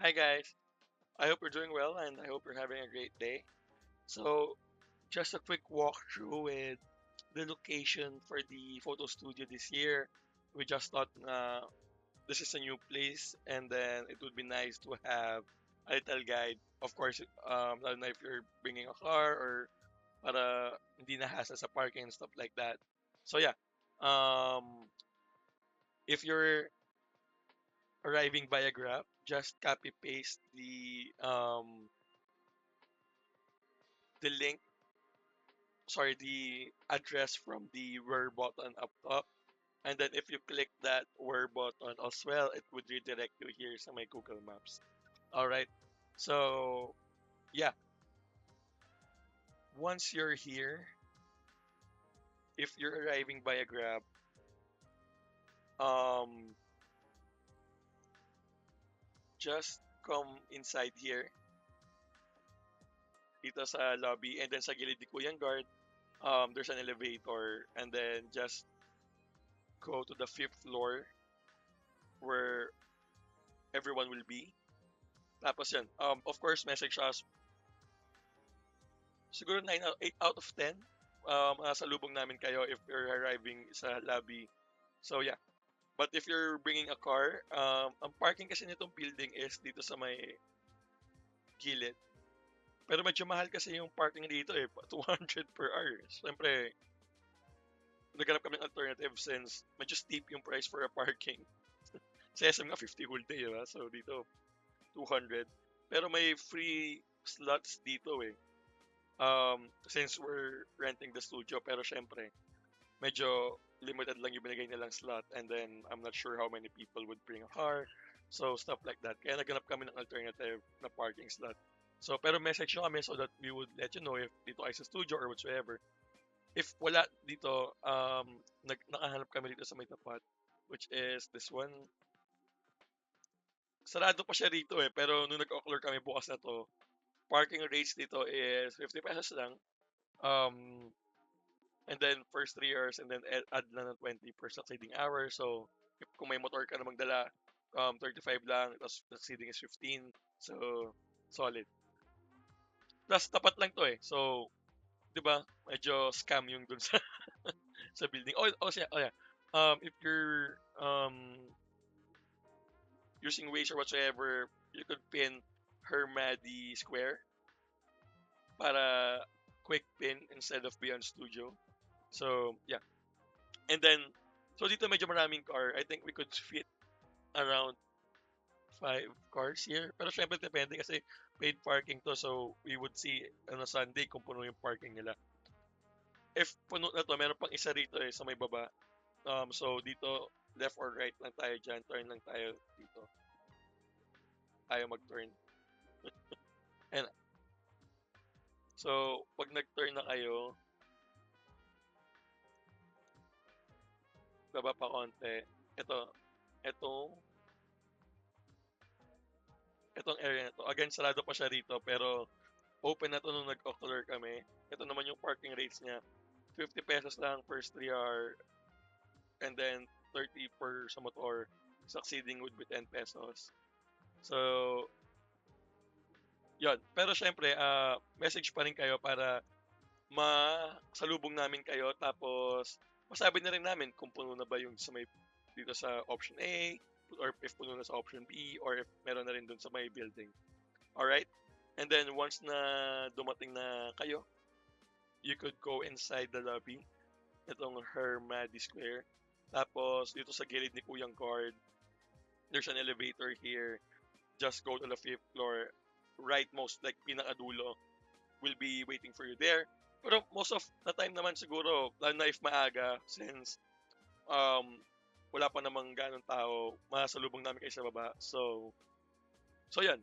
Hi guys. I hope you're doing well and I hope you're having a great day. So, just a quick walkthrough with the location for the photo studio this year. We just thought this is a new place and then it would be nice to have a little guide. Of course, lalo na if you're bringing a car or para hindi na hassle sa parking and stuff like that. So yeah, um, if you're arriving via Grab, just copy paste the link, sorry, the address from the where button up top. And then if you click that where button as well, it would redirect you here sa my Google Maps. All right. So yeah, once you're here, if you're arriving by a Grab, um, just come inside here, dito sa lobby, and then sa gilid ni Kuyang Guard, there's an elevator, and then just go to the fifth floor where everyone will be. Tapos yan, of course, message us. Siguro 9 out, 8 out of 10. Salubong namin kayo if you're arriving sa lobby. So yeah. But if you're bringing a car, ang parking kasi nitong building is dito sa may gilid. Pero medyo mahal kasi yung parking dito eh, 200 per hour. Siyempre, naghanap kami ng alternative since medyo steep yung price for a parking. Sa SM nga 50 whole day, diba? So dito, 200. Pero may free slots dito eh. Since we're renting the studio, pero syempre, medyo limited lang yung binigay nilang slot and then I'm not sure how many people would bring a car. So, stuff like that. Kaya naganap kami ng alternative na parking slot. So, pero message nyo kami so that we would let you know if dito kayo sa studio or whatsoever. If wala dito, nakahanap kami dito sa may tapat, which is this one. Sarado pa siya rito eh, pero nung nag-oclure kami bukas na to, parking rates dito is 50 pesos lang. And then first 3 hours and then add lang ng 20 per succeeding hour. So, if kung may motor ka na magdala, 35 lang, tapos succeeding is 15. So, solid. Plus, tapat lang to eh. So, di ba, medyo scam yung dun sa, sa building. Oh yeah. If you're using Waze or whatsoever, you could pin Hermadi Square para quick pin instead of Beyond Studio. So, yeah. And then, so dito medyo maraming car. I think we could fit around 5 cars here. Pero syempre depende kasi paid parking to. So, we would see on a Sunday kung puno yung parking nila. If puno na to, meron pang isa rito eh sa may baba. So, dito, left or right lang tayo dyan. Turn lang tayo dito. Tayo mag-turn. And, so, pag nag-turn na kayo, baba pa konti. Ito, itong area na to. Again, sarado pa siya rito, pero open na to nung nag-occular kami. Ito naman yung parking rates niya. 50 pesos lang first 3 hour and then 30 per sa motor. Succeeding would be 10 pesos. So, yun. Pero syempre, message pa rin kayo para masalubong namin kayo. Tapos, masabi na rin namin kung puno na ba yung sa may dito sa option A or if puno na sa option B or if meron na rin dun sa may building. Alright? And then, once na dumating na kayo, you could go inside the lobby. Itong Hermadi Square. Tapos, dito sa gilid ni Kuyang Guard, there's an elevator here. Just go to the fifth floor. Rightmost, like pinakadulo, will be waiting for you there. Pero most of the time naman siguro, lalo na if maaga, since wala pa namang ganong tao, masalubong namin kayo sa baba. So yan.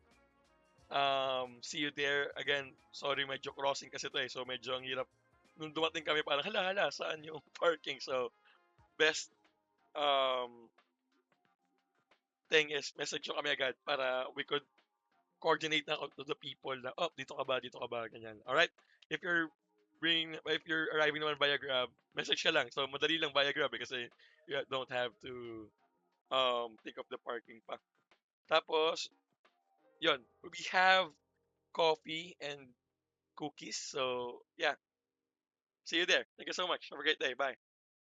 See you there. Again, sorry, medyo crossing kasi to eh. So medyo ang hirap. Nung dumating kami, parang hala, saan yung parking? So, best um, thing is message nyo kami agad para we could coordinate na to the people na, oh, dito ka ba, ganyan. Alright? If you're if you're arriving naman via Grab, message ka lang. So, madali lang via Grab eh, kasi you don't have to think of the parking pa. Tapos, Yun, we have coffee and cookies. So yeah, see you there. Thank you so much. Have a great day. Bye.